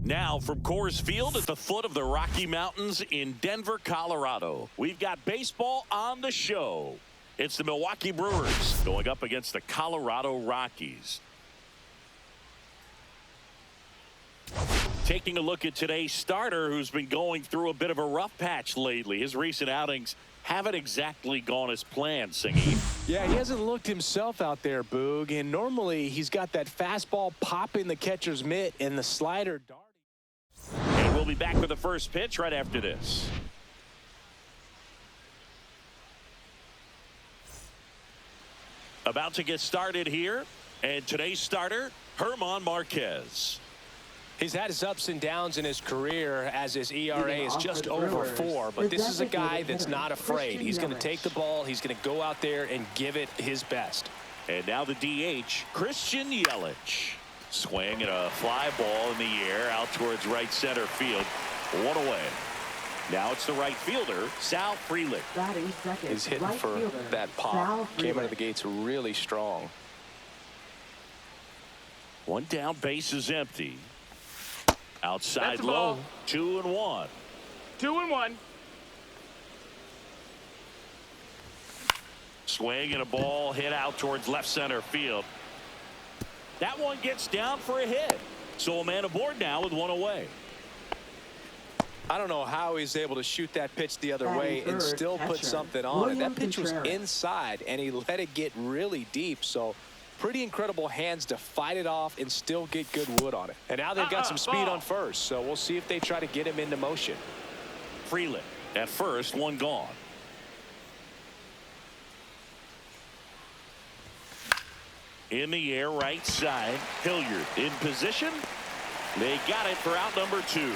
Now from Coors Field at the foot of the Rocky Mountains in Denver, Colorado, we've got baseball on the show. It's the Milwaukee Brewers going up against the Colorado Rockies. Taking a look at today's starter, who's been going through a bit of a rough patch lately. His recent outings haven't exactly gone as planned, Singy. Yeah, he hasn't looked himself out there, Boog. And normally he's got that fastball popping the catcher's mitt and the slider darting. And we'll be back with the first pitch right after this. About to get started here. And today's starter, German Marquez. He's had his ups and downs in his career as his ERA is just over 4. But this is a guy that's not afraid. He's going to take the ball. He's going to go out there and give it his best. And now the DH, Christian Yelich. Swing and a fly ball in the air out towards right center field. One away. Now it's the right fielder, Sal Frelick. He's hitting for that pop. Came out of the gates really strong. One down, base is empty. Outside low, 2-1. 2-1. Swing and a ball hit out towards left center field. That one gets down for a hit. So a man aboard now with one away. I don't know how he's able to shoot that pitch the other way and still put something on it. That pitch was inside, and he let it get really deep. So pretty incredible hands to fight it off and still get good wood on it. And now they've got some speed on first, so we'll see if they try to get him into motion. Frelick at first, one gone. In the air, right side. Hilliard in position. They got it for out number 2.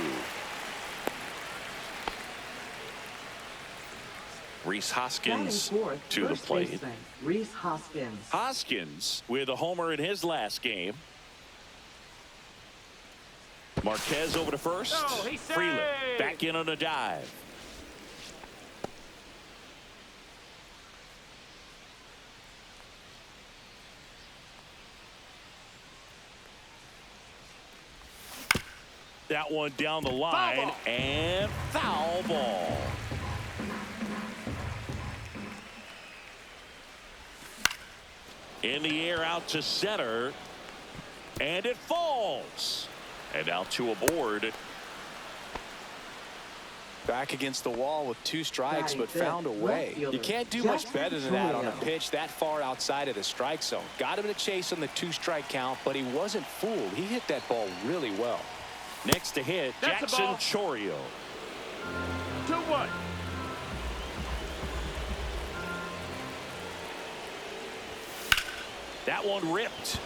Rhys Hoskins to the plate. Rhys Hoskins. Hoskins with a homer in his last game. Marquez over to first. Frelick back in on a dive. That one down the line and foul ball. In the air out to center, and it falls. And now 2 aboard. Back against the wall with 2 strikes, but found a way. You can't do much better than that on a pitch that far outside of the strike zone. Got him to chase on the 2-strike count, but he wasn't fooled. He hit that ball really well. Next to hit, Jackson Chourio. 2-1. That one ripped.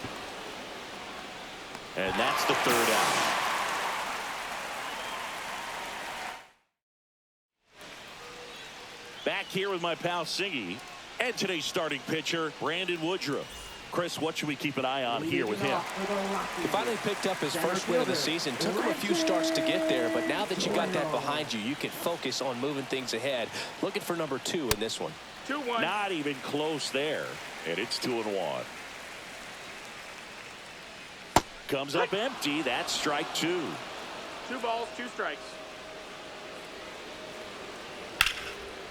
And that's the 3rd out. Back here with my pal Singy and today's starting pitcher, Brandon Woodruff. Chris, what should we keep an eye on here with him? He finally picked up his first win of the season. Took him a few starts to get there, but now that you got that behind you, you can focus on moving things ahead. Looking for number 2 in this one. 2-1. Not even close there. And it's 2-1. Comes up empty. That's strike 2. 2 balls, 2 strikes.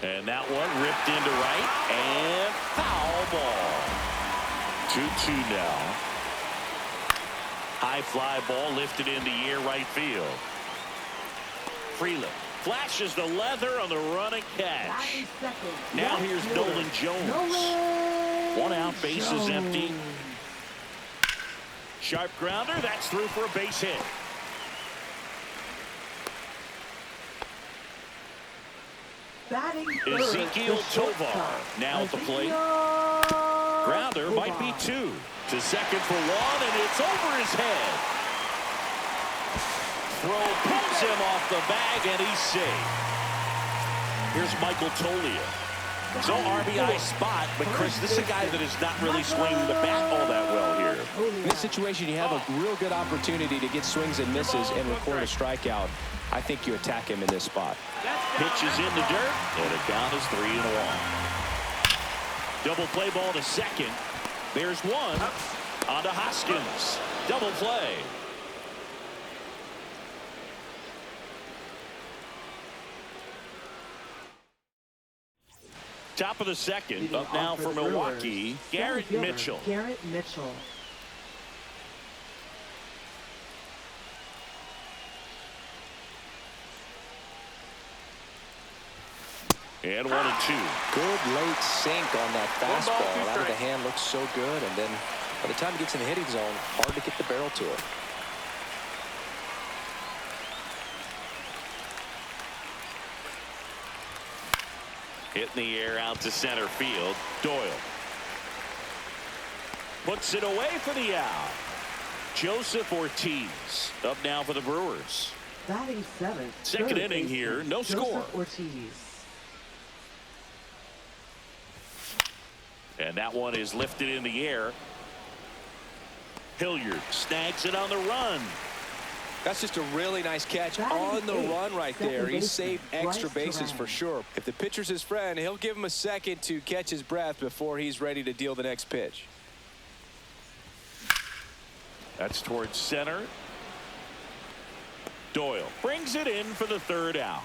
And that one ripped into right and foul ball. 2-2 now. High fly ball lifted in the air right field. Frelick flashes the leather on the running catch. Now here's Nolan Jones. 1 out, base is empty. Sharp grounder, that's through for a base hit. Ezekiel Tovar now at the plate. Grounder might be 2 to second for 1, and it's over his head. Throw pulls him off the bag, and he's safe. Here's Michael Toglia. So RBI spot, but Chris, this is a guy that is not really swinging the bat all that well here. In this situation, you have a real good opportunity to get swings and misses and record a strikeout. I think you attack him in this spot. Pitch is in the dirt, and the count is 3-1. Double play ball to second. There's one. On to Hoskins. Double play. Top of the second. Up now for Milwaukee, Garrett Mitchell. Garrett Mitchell. And 1 and 2. Good late sink on that fastball. Out of the hand looks so good. And then by the time he gets in the hitting zone, hard to get the barrel to it. Hit in the air out to center field. Doyle puts it away for the out. Joseph Ortiz up now for the Brewers. Batting seventh. Second inning here, no score. Ortiz. And that one is lifted in the air. Hilliard snags it on the run. That's just a really nice catch on the run right there. He saved extra bases for sure. If the pitcher's his friend, he'll give him a second to catch his breath before he's ready to deal the next pitch. That's towards center. Doyle brings it in for the third out.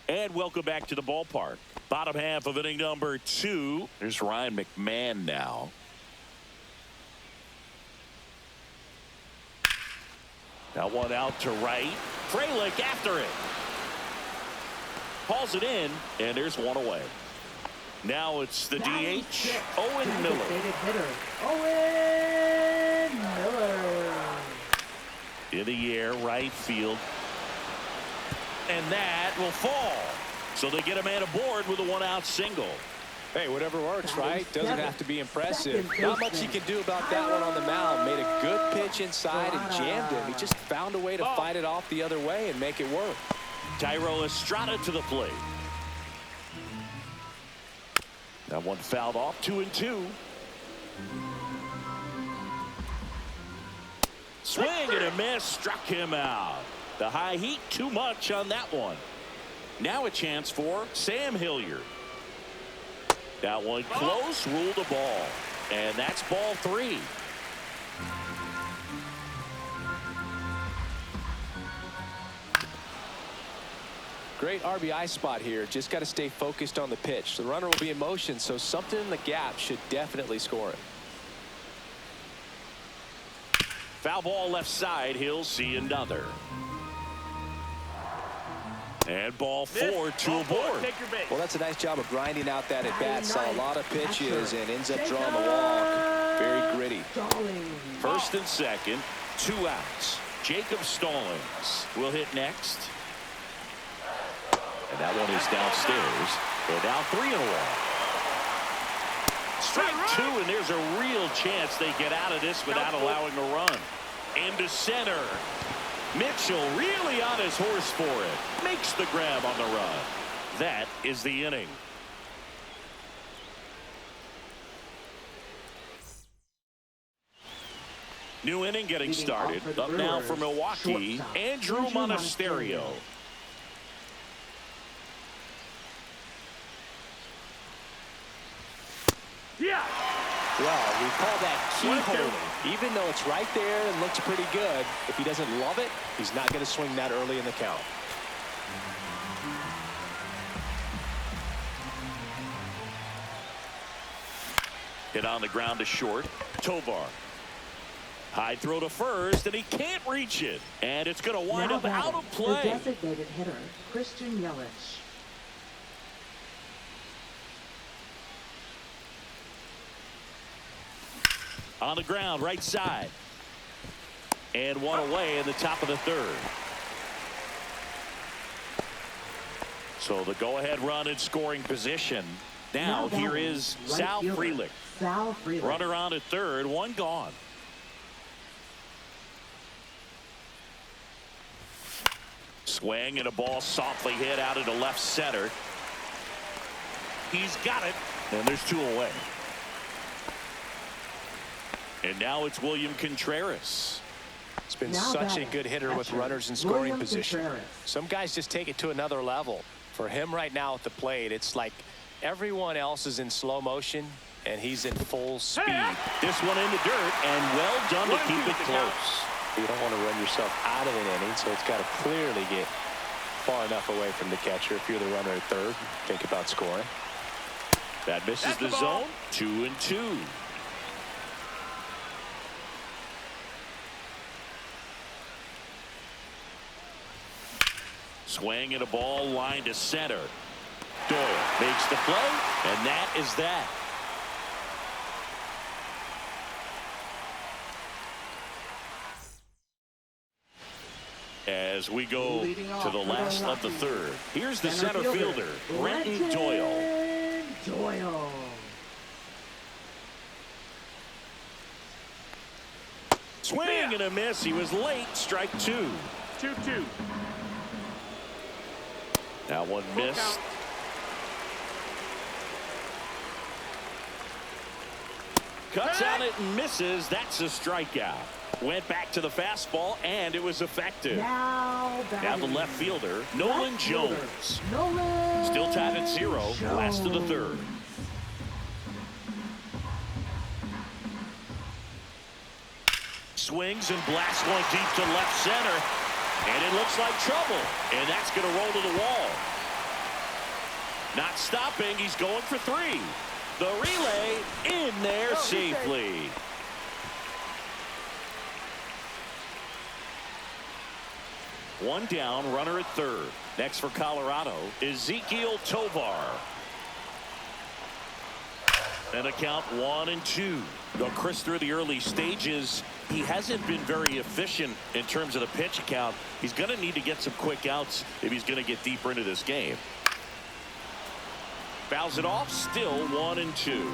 And welcome back to the ballpark. Bottom half of inning number 2. There's Ryan McMahon now. That one out to right. Frelick after it. Hauls it in, and there's one away. Now it's the DH, Owen Miller. Owen Miller. In the air, right field. And that will fall. So they get a man aboard with a one-out single. Hey, whatever works, right? Doesn't have to be impressive. Not much he can do about that one on the mound. Made a good pitch inside and jammed him. He just found a way to fight it off the other way and make it work. Tyro Estrada to the plate. That one fouled off. 2 and 2. Swing and a miss. Struck him out. The high heat too much on that one. Now a chance for Sam Hilliard. That one close, ruled a ball. And that's ball 3. Great RBI spot here. Just got to stay focused on the pitch. The runner will be in motion, so something in the gap should definitely score it. Foul ball left side. He'll see another. And ball 4, 2 aboard. Well, that's a nice job of grinding out that at bat. Saw a lot of pitches and ends up drawing the walk. Very gritty. First and second, 2 outs. Jacob Stallings will hit next. And that one is downstairs. And now 3 in a row. Strike 2, and there's a real chance they get out of this without allowing a run. Into center. Mitchell really on his horse for it. Makes the grab on the run. That is the inning. New inning getting started. Up now for Milwaukee, Andrew Monasterio. Yeah. Well, we call that key holding. Even though it's right there and looks pretty good, if he doesn't love it, he's not going to swing that early in the count. Hit on the ground to short. Tovar. High throw to first, and he can't reach it. And it's going to wind up out of play. The designated hitter, Christian Yelich. On the ground, right side. And one away in the top of the 3rd. So the go-ahead run in scoring position. Now here is Sal Frelick. Runner on at 3rd, 1 gone. Swing and a ball softly hit out into left center. He's got it. And there's 2 away. And now it's William Contreras. It's been such a good hitter with runners in scoring position. Some guys just take it to another level. For him right now at the plate, it's like everyone else is in slow motion and he's in full speed. This one in the dirt, and well done to keep it close. You don't want to run yourself out of an inning, so it's got to clearly get far enough away from the catcher. If you're the runner at third, think about scoring. That misses the zone. 2-2. Swing and a ball line to center. Doyle makes the play, and that is that. As we go to the last of the third, here's the center fielder, Brenton Doyle. Swing and a miss. He was late. Strike two. 2-2. That one missed. Cuts on it and misses. That's a strikeout. Went back to the fastball, and it was effective. Now the left fielder, Nolan Jones. Still tied at 0. Last of the third. Swings and blasts one deep to left center. And it looks like trouble. And that's going to roll to the wall. Not stopping. He's going for 3. The relay in there safely. One down, runner at third. Next for Colorado, Ezequiel Tovar. And a count 1-2. Though Chris, through the early stages, he hasn't been very efficient in terms of the pitch count. He's going to need to get some quick outs if he's going to get deeper into this game. Fouls it off, still 1-2.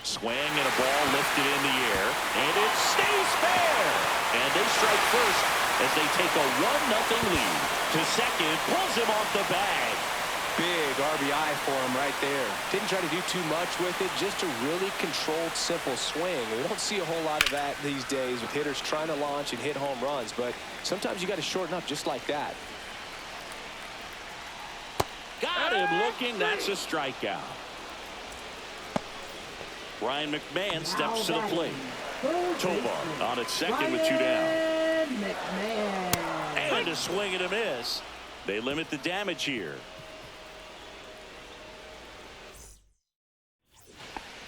Swing and a ball lifted in the air, and it stays fair. And they strike first as they take a 1-0 lead. To second, pulls him off the bag. Big RBI for him right there. Didn't try to do too much with it, just a really controlled, simple swing. We don't see a whole lot of that these days with hitters trying to launch and hit home runs, but sometimes you got to shorten up just like that. Got him looking. That's a strikeout. Ryan McMahon steps to the plate. Tovar on at second with 2 down. And a swing and a miss. They limit the damage here.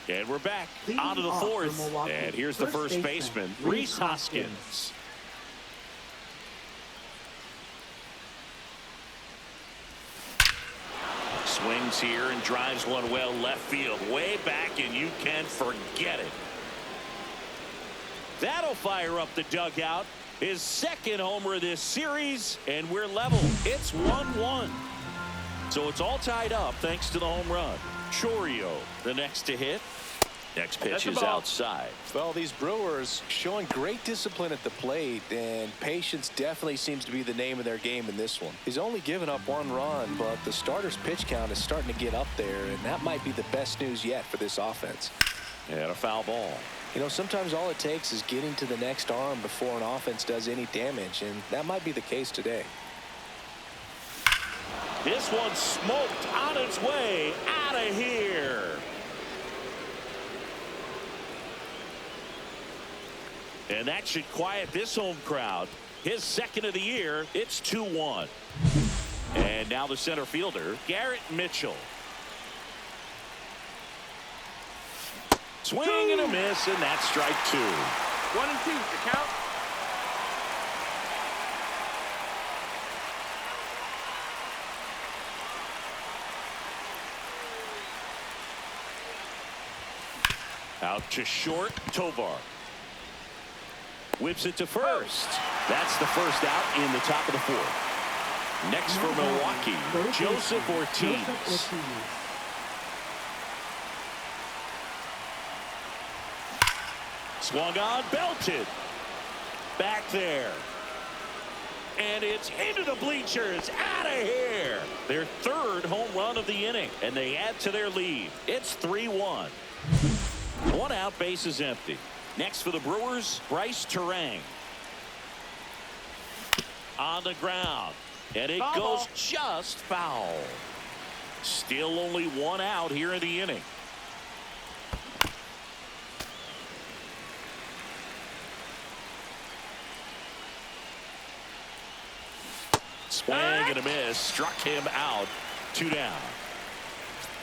And we're back onto the fourth. And here's the first baseman, Rhys Hoskins. Swings here and drives one well left field, way back, and you can forget it. That'll fire up the dugout. His second homer of this series, and we're level. It's 1-1. So it's all tied up thanks to the home run. Chorio, the next to hit. Next pitch is outside. Well, these Brewers showing great discipline at the plate, and patience definitely seems to be the name of their game in this one. He's only given up 1 run, but the starter's pitch count is starting to get up there, and that might be the best news yet for this offense. And a foul ball. You know, sometimes all it takes is getting to the next arm before an offense does any damage, and that might be the case today. This one smoked on its way out of here. And that should quiet this home crowd. His second of the year. It's 2-1. And now the center fielder, Garrett Mitchell. Swing and a miss, and that's strike 2. 1-2, the count. Out to short, Tovar. Whips it to first. That's the first out in the top of the fourth. Next for Milwaukee, Joseph Ortiz. Swung on, belted. Back there. And it's into the bleachers. Out of here. Their third home run of the inning. And they add to their lead. It's 3-1. 1 out, base is empty. Next for the Brewers, Bryce Terang. On the ground. And it goes just foul. Still only 1 out here in the inning. Swing and a miss. Struck him out. 2 down.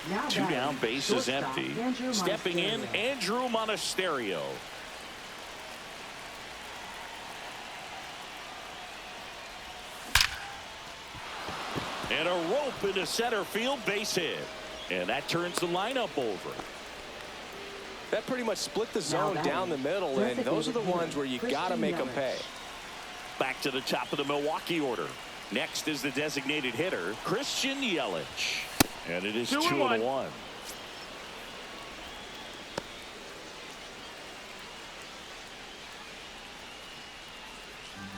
Now 2 down, base is shortstop, empty. Andrew Stepping in, Monasterio. Andrew Monasterio. And a rope into center field, base hit. And that turns the lineup over. That pretty much split the zone down the middle, and those are the ones where you got to make them pay. Back to the top of the Milwaukee order. Next is the designated hitter, Christian Yelich. And it is 2-1.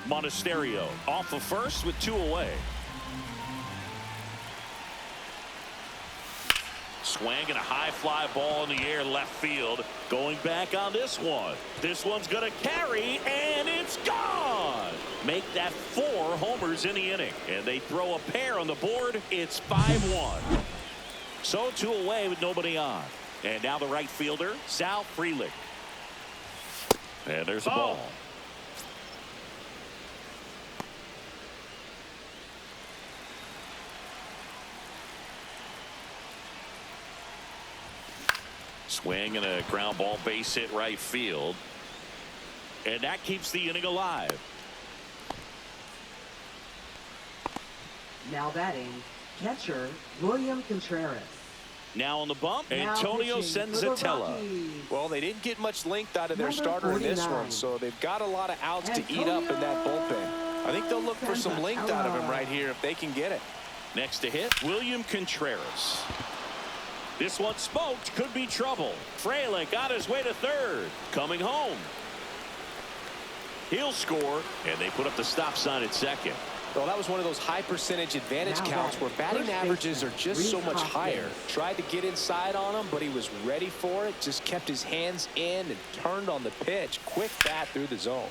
Monasterio off of first with 2 away. Swing and a high fly ball in the air left field. Going back on this one. This one's going to carry, and it's gone. Make that 4 homers in the inning. And they throw a pair on the board. It's 5-1. So 2 away with nobody on. And now the right fielder, Sal Frelick. And there's a ball. Swing and a ground ball, base hit right field. And that keeps the inning alive. Now batting, catcher William Contreras. Now on the bump, Now Antonio pitching for the Senzatella. Rockies, Well, they didn't get much length out of their Number starter in this 49. one, so they've got a lot of outs to eat up in that bullpen. I think they'll look for some length out of him right here if they can get it. Next to hit, William Contreras. This one smoked, could be trouble. Frelick on his way to third. Coming home. He'll score, and they put up the stop sign at second. Well, that was one of those high percentage advantage Now counts where batting first averages are baseman, just so Reese much Hoffman. higher. Tried to get inside on him, but he was ready for it. Just kept his hands in and turned on the pitch. Quick bat through the zone.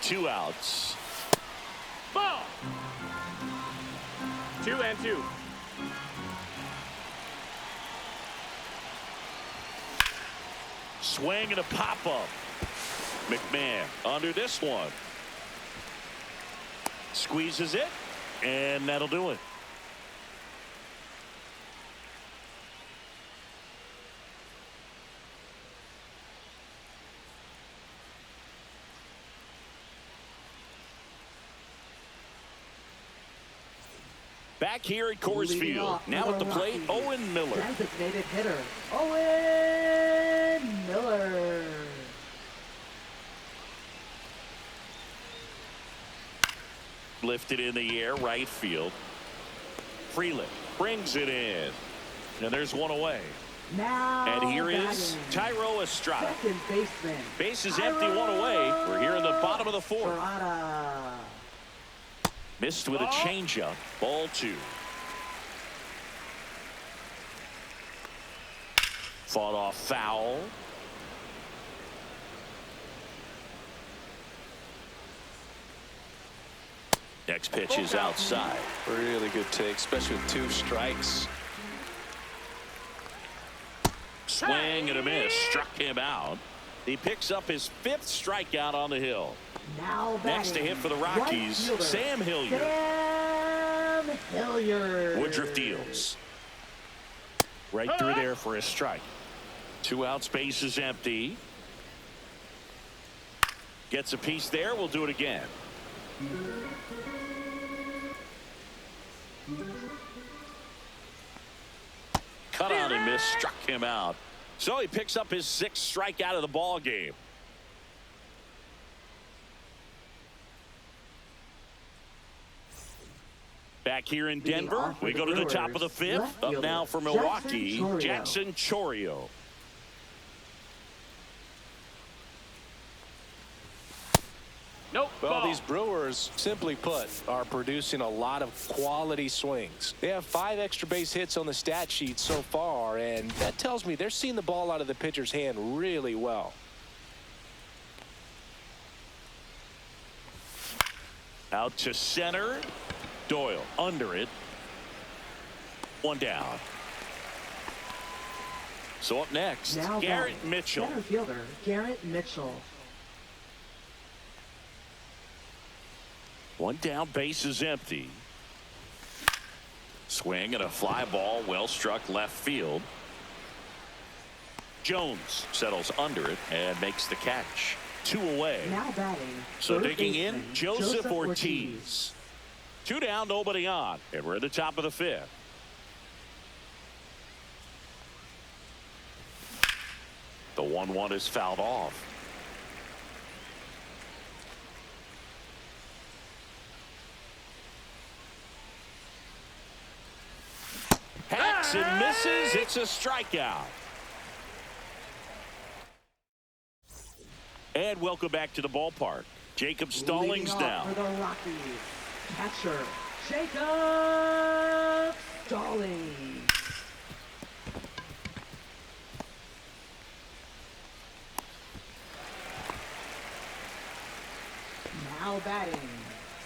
Two outs. Ball. 2-2. Swing and a pop-up. McMahon under this one. Squeezes it, and that'll do it. Back here at Coors Leading Field. off Now for at the plate, Rockies, Owen Miller. Designated hitter Owen Miller. Lifted in the air, right field. Frelick brings it in. And there's one away. Now And here is batting, Tyro Estrada. second baseman. Base is empty, one away. We're here in the bottom of the 4th. Estrada. Missed with a changeup. Ball 2. Fought off foul. Next pitch is outside. Really good take, especially with 2 strikes. Swing and a miss. Struck him out. He picks up his 5th strikeout on the hill. Now Next to batting, hit for the right Rockies, fielder, Sam Hilliard. Sam Hilliard. Woodruff deals. Right through there for a strike. 2 outs, base is empty. Gets a piece there. We'll do it again. Cut on and miss. Struck him out. So he picks up his 6th strikeout of the ball game. Back here in Leading Denver, off for we the go to the top of the Brewers, 5th. left Up fielder, now for Milwaukee, Jackson Chourio. Nope. Well, Ball. these Brewers, simply put, are producing a lot of quality swings. They have 5 extra base hits on the stat sheet so far, and that tells me they're seeing the ball out of the pitcher's hand really well. Out to center. Doyle under it. One down. So up next, Now Garrett batting, Mitchell. Center fielder, Garrett Mitchell. One down, base is empty. Swing and a fly ball, well struck left field. Jones settles under it and makes the catch. 2 away. Now batting. So third digging in, baseman, Joseph Ortiz. 2 down, nobody on, and we're at the top of the 5th. The 1-1 is fouled off. Hacks and misses. It's a strikeout. And welcome back to the ballpark. Jacob Stallings Leading off down. for the Rockies, catcher Jacob Stallings. Now batting,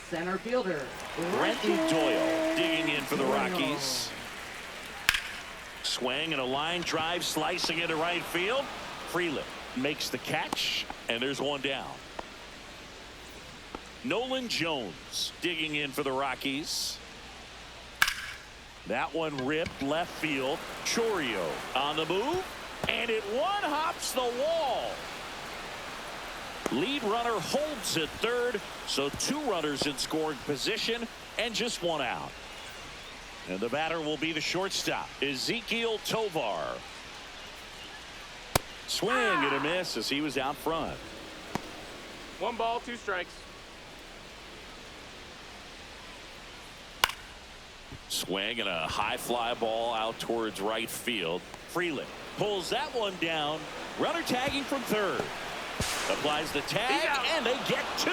center fielder Brenton Doyle digging in for the Rockies. Swing and a line drive slicing into right field. Freeland makes the catch, and there's one down. Nolan Jones digging in for the Rockies. That one ripped left field. Chorio on the move, and it one-hops the wall. Lead runner holds at third, so 2 runners in scoring position and just 1 out. And the batter will be the shortstop, Ezekiel Tovar. Swing and a miss as he was out front. 1 ball, 2 strikes. Swing and a high fly ball out towards right field. Freeland pulls that one down. Runner tagging from third. Applies the tag, and they get 2.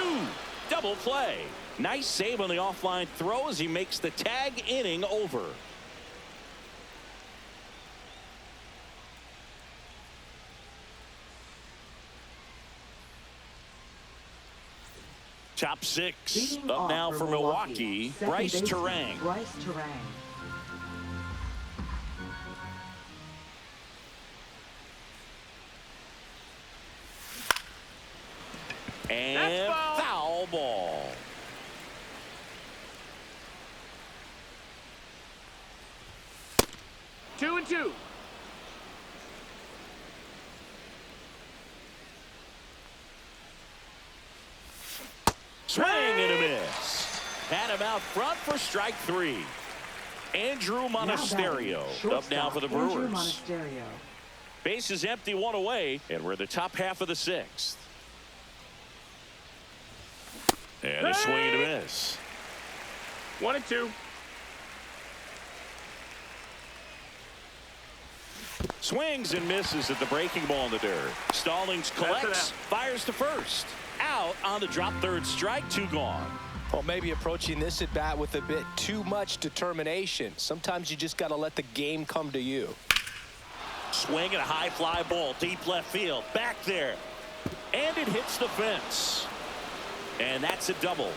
Double play. Nice save on the offline throw as he makes the tag inning over. Top 6 Leading up off now for Milwaukee. second Bryce baseman, Terang. Bryce Terang. And That's foul ball. Two and two. Swing and a miss. Had him out front for strike 3. Andrew Monasterio up now for the Andrew Brewers. Monasterio. Base is empty, 1 away, and we're in the top half of the 6th. And a swing and a miss. 1 and 2. Swings and misses at the breaking ball in the dirt. Stallings collects, fires to first. Out on the drop third strike, 2 gone. Well, maybe approaching this at bat with a bit too much determination. Sometimes you just got to let the game come to you. Swing and a high fly ball deep left field. Back there. And it hits the fence. And that's a double.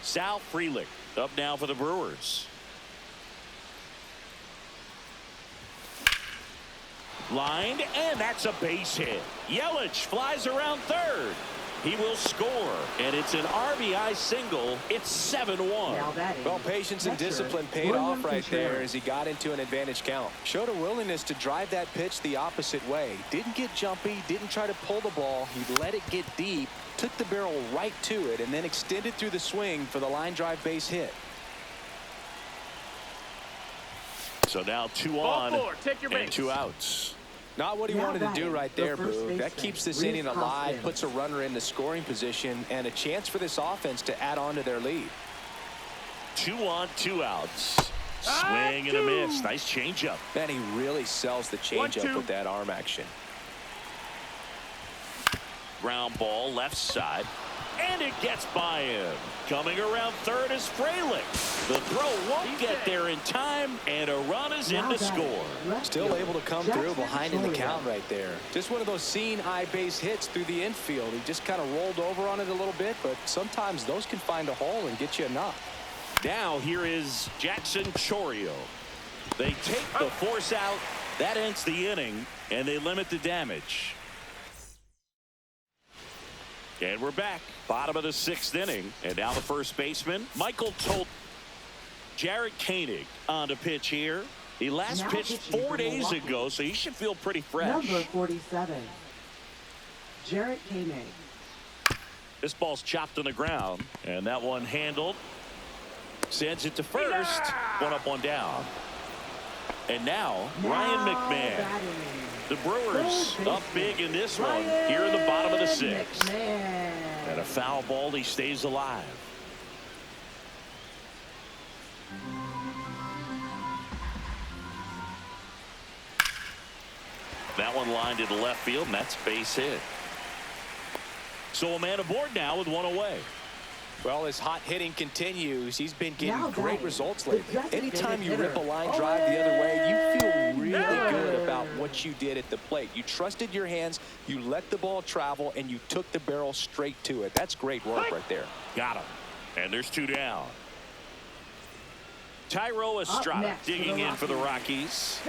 Sal Frelick up now for the Brewers. Lined, and that's a base hit. Yelich flies around third. He will score, and it's an RBI single. It's 7-1. Now batting, Well, patience and catcher, discipline paid William off right there Contreras. as he got into an advantage count. Showed a willingness to drive that pitch the opposite way. Didn't get jumpy, didn't try to pull the ball. He let it get deep, took the barrel right to it, and then extended through the swing for the line drive base hit. So now 2 Ball on 4. Take your and base. 2 outs. Not what he Now wanted to do batting, right the there, first Boog. That baseman, keeps this Reese inning alive, Hoskins. puts a runner in the scoring position, and a chance for this offense to add on to their lead. 2 on, 2 outs. Swing and a miss. Nice changeup. Man, he really sells the changeup 1-2. with that arm action. Ground ball left side. And it gets by him. Coming around third is Fralick. The throw won't get there in time, and a run is in to score. Still able to come through behind in the count right there. Just one of those seeing eye base hits through the infield. He just kind of rolled over on it a little bit, but sometimes those can find a hole and get you enough. Now here is Jackson Chourio. They take the force out. That ends the inning, and they limit the damage. And we're back. Bottom of the 6th inning. And now the first baseman, Michael Tolt. Jared Koenig on the pitch here. He last pitched 4 days ago, so he should feel pretty fresh. Number 47, Jared Koenig. This ball's chopped on the ground, and that one handled. Sends it to first. One up, one down. And now Ryan McMahon. Batting. The Brewers up big in this one here in the bottom of the 6th. And a foul ball, he stays alive. That one lined to the left field, and that's base hit. So a man aboard now with one away. Well, his hot hitting continues. He's been getting great results lately. Anytime you rip a line drive the other way, you feel really good about what you did at the plate. You trusted your hands, you let the ball travel, and you took the barrel straight to it. That's great work right there. Got him. And there's 2 down. Tyro Estrada digging in for the Rockies.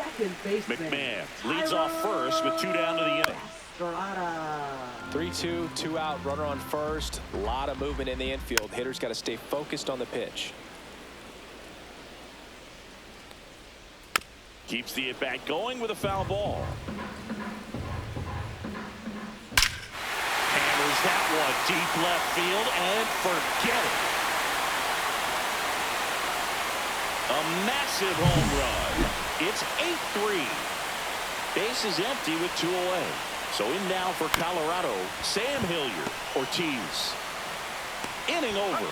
McMahon leads off first with 2 down to the inning. 3-2, 2 out, runner on first. A lot of movement in the infield. Hitter's got to stay focused on the pitch. Keeps the at-bat going with a foul ball. Hammers that one deep left field and forget it. A massive home run. It's 8-3. Base is empty with 2 away. So in now for Colorado, Sam Hilliard. Ortiz. Inning over.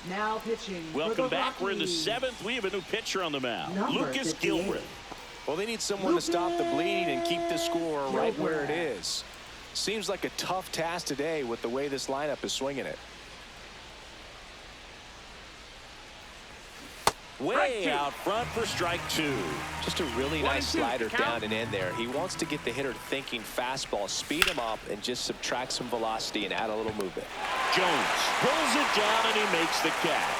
Now pitching. Welcome back. We're in the 7th. We have a new pitcher on the mound. Lucas Gilbert. Well, they need someone to stop the bleeding and keep the score right where it is. Seems like a tough task today with the way this lineup is swinging it. Way out front for strike 2. Just a really nice slider down and in there. He wants to get the hitter thinking fastball, speed him up, and just subtract some velocity and add a little movement. Jones pulls it down and he makes the catch.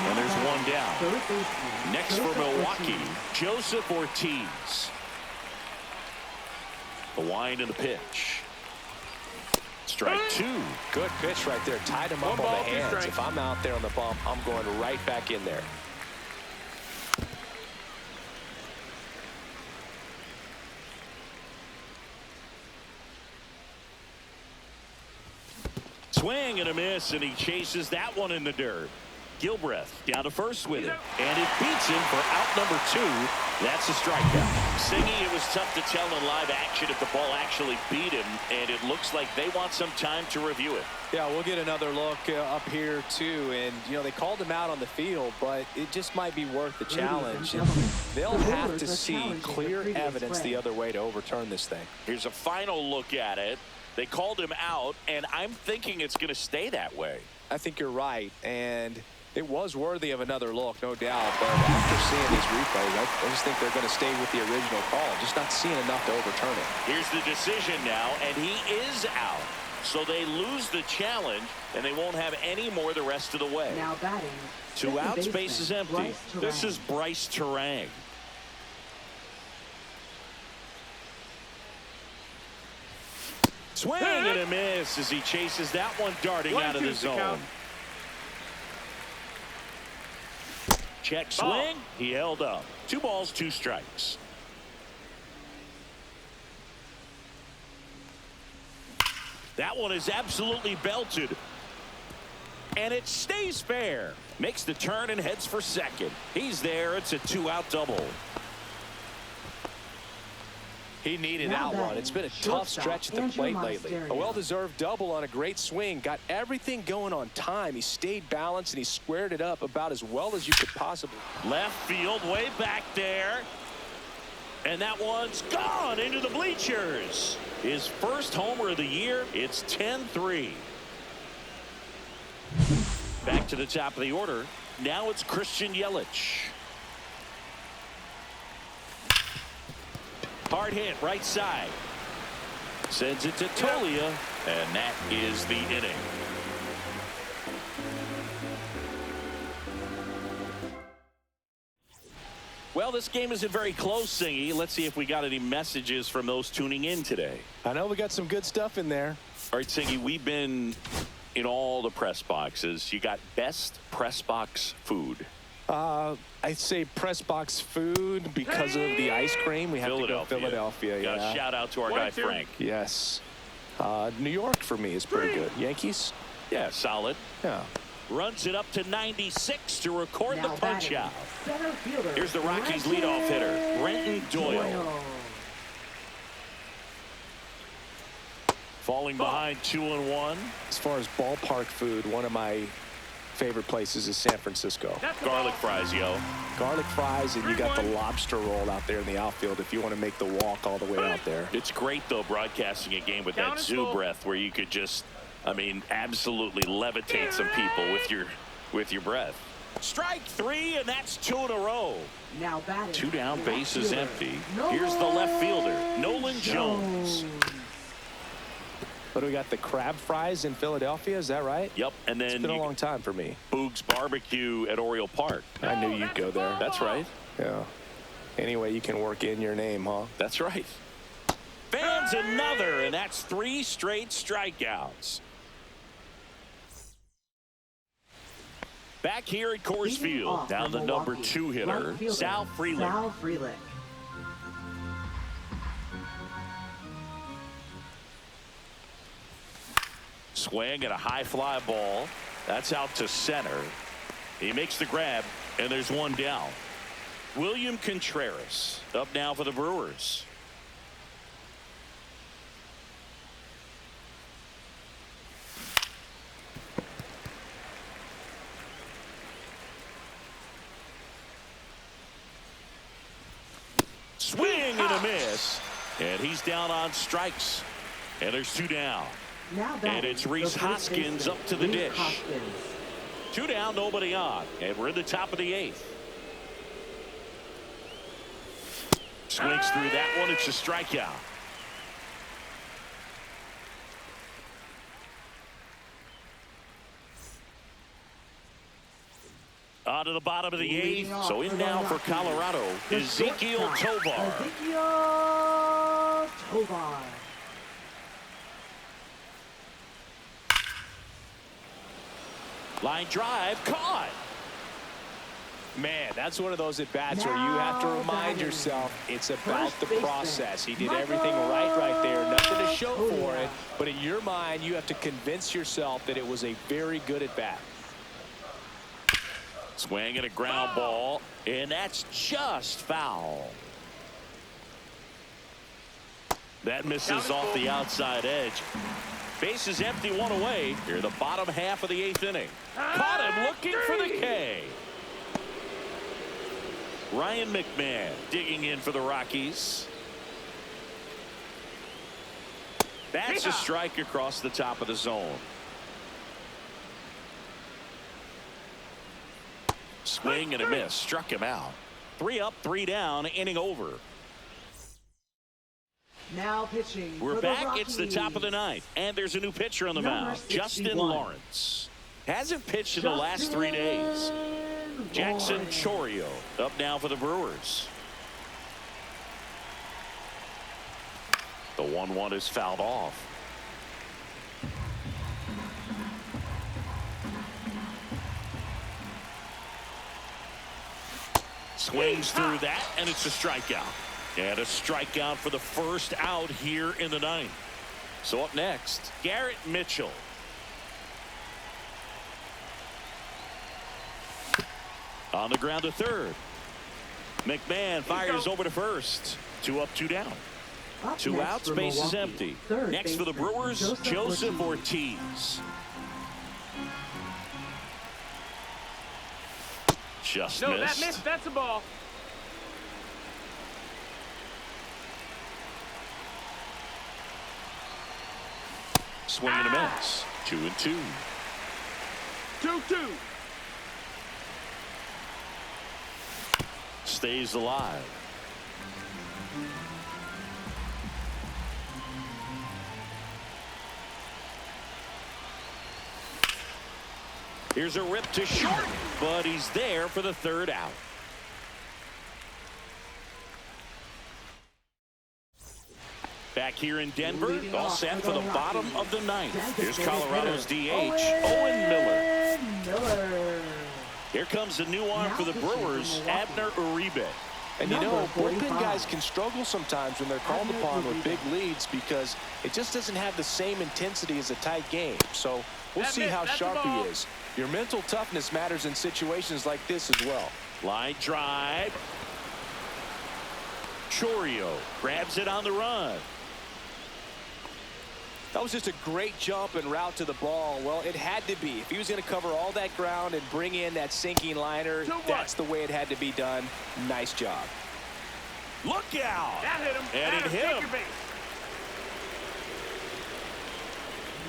And there's 1 down. Next for Milwaukee, Joseph Ortiz. The wind and the pitch. Strike 2. Good pitch right there. Tied him up on the hands. If I'm out there on the bump, I'm going right back in there. Swing and a miss, and he chases that one in the dirt. Gilbreth down to first with it, and it beats him for out number 2. That's a strikeout. Singy, it was tough to tell in live action if the ball actually beat him, and it looks like they want some time to review it. Yeah, we'll get another look up here too, and you know they called him out on the field, but it just might be worth the challenge. They'll have to see clear evidence the other way to overturn this thing. Here's a final look at it. They called him out, and I'm thinking it's going to stay that way. I think you're right, and it was worthy of another look, no doubt. But after seeing these replays, I just think they're going to stay with the original call. Just not seeing enough to overturn it. Here's the decision now, and he is out. So they lose the challenge, and they won't have any more the rest of the way. Now batting. 2 outs, base is empty. This is Bryce Terang. Swing and a miss as he chases that one darting out of the zone. Check swing. He held up. 2 balls, 2 strikes. That one is absolutely belted. And it stays fair. Makes the turn and heads for second. He's there. It's a 2-out double. He needed Now that one. It's been a tough shortstop stretch at the Andrew plate lately. A Monasterio. well-deserved double on a great swing. Got everything going on time. He stayed balanced, and he squared it up about as well as you could possibly. Left field, way back there. And that one's gone into the bleachers. His first homer of the year. It's 10-3. Back to the top of the order. Now it's Christian Yelich. Hard hit, right side. Sends it to Tolia, and that is the inning. Well, this game isn't very close, Singy. Let's see if we got any messages from those tuning in today. I know we got some good stuff in there. All right, Singy, we've been in all the press boxes. You got best press box food. I say press box food because of the ice cream. We have to go Philadelphia. Got Yeah. a shout out to our guy, Frank. Yes. New York for me is pretty good. Yankees? Yeah, solid. Yeah. Runs it up to 96 to record Now the punch batting, out. center fielder, Here's the Rockies Renton leadoff hitter, Renton Doyle. Falling behind 2-1. As far as ballpark food, one of my favorite places is San Francisco. Garlic fries, yo. Garlic fries, and you got the lobster roll out there in the outfield if you want to make the walk all the way out there. It's great, though, broadcasting a game with that zoo breath where you could just, I mean, absolutely levitate some people with your breath. Strike three, and that's 2 in a row. Now batting, 2 down, base is fielder, empty. Nolan Here's the left fielder, Nolan Jones. But we got the crab fries in Philadelphia, is that right? Yep, and then It's been a long time for me. Boog's Barbecue at Oriole Park. I knew you'd go there. That's right. Yeah. Anyway, you can work in your name, huh? That's right. Fans another, and that's 3 straight strikeouts. Back here at Coors Leading Field, off down for the number Milwaukee, 2 hitter, right fielder, Sal Frelick. Sal Frelick. Swing at a high fly ball. That's out to center. He makes the grab, and there's 1 down. William Contreras up now for the Brewers. Swing and a miss. And he's down on strikes. And there's 2 down. Now batting, And it's Reese the first Hoskins baseman, up to the Reese dish. Hoskins. 2 down, nobody on. And we're in the top of the 8th. Swings through that one. It's a strikeout. On to the bottom of the 8th. So in now for Colorado, Ezekiel Tovar. Ezekiel Tovar. Line drive, caught. Man, that's one of those at-bats where you have to remind yourself it's about the process. He did everything right there. Nothing to show for it. But in your mind, you have to convince yourself that it was a very good at-bat. Swing and a ground ball, and that's just foul. That misses off the outside edge. Base is empty, 1 away. Here, the bottom half of the 8th inning. Caught him looking for the K. Ryan McMahon digging in for the Rockies. That's a strike across the top of the zone. Swing and a miss. Struck him out. 3 up, 3 down. Inning over. Now pitching. We're for back. The It's the top of the 9th. And there's a new pitcher on the Number mound. Justin 61. Lawrence. Hasn't pitched in the last 3 days. Jackson Chorio up now for the Brewers. The 1-1 is fouled off. Swings through that, and it's a strikeout. And a strikeout for the first out here in the 9th. So up next, Garrett Mitchell. On the ground to third. McMahon fires over to first. 2 up, 2 down. Up 2 next outs, for base is Milwaukee, empty. third Next for the baseman, Brewers, Joseph Ortiz. Just No, missed. that missed. That's a ball. Swing and a miss. 2-2. 2-2. Stays alive. Here's a rip to short, but he's there for the 3rd out. Back here in Denver, all set for the bottom of the 9th. Here's Colorado's DH, Owen Miller. Here comes the new arm for the Brewers, Abner Uribe. And you know, bullpen guys can struggle sometimes when they're called upon with big leads because it just doesn't have the same intensity as a tight game. So we'll see how sharp he is. Your mental toughness matters in situations like this as well. Line drive. Chourio grabs it on the run. That was just a great jump and route to the ball. Well, it had to be. If he was going to cover all that ground and bring in that sinking liner, that's the way it had to be done. Nice job. Look out. That hit him. And it hit him.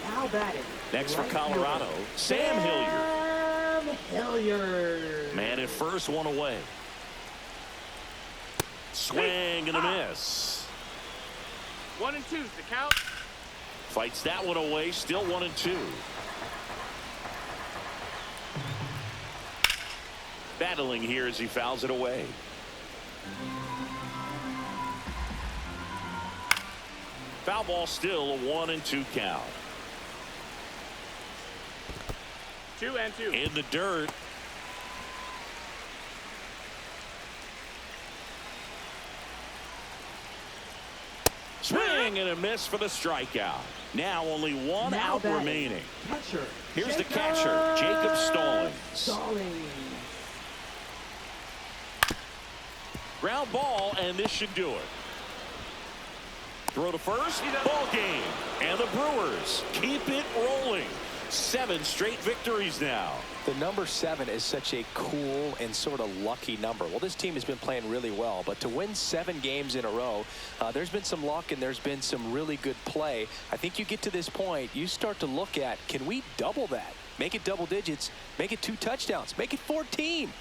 Now batting. Next for Colorado, Sam Hilliard. Hilliard. Man at first, 1 away. Swing and a miss. 1-2's the count. Fights that one away, still 1-2. Battling here as he fouls it away. Foul ball, still a 1-2 count. 2-2. In the dirt. Swing and a miss for the strikeout. Now only 1 out remaining. Catcher. Here's the catcher, Jacob Stallings. Ground ball, and this should do it. Throw to first, ball game. And the Brewers keep it rolling. 7 straight victories now. The number 7 is such a cool and sort of lucky number. Well, this team has been playing really well, but to win 7 games in a row, there's been some luck and there's been some really good play. I think you get to this point, you start to look at, can we double that? Make it double digits, make it 2 touchdowns, make it 14.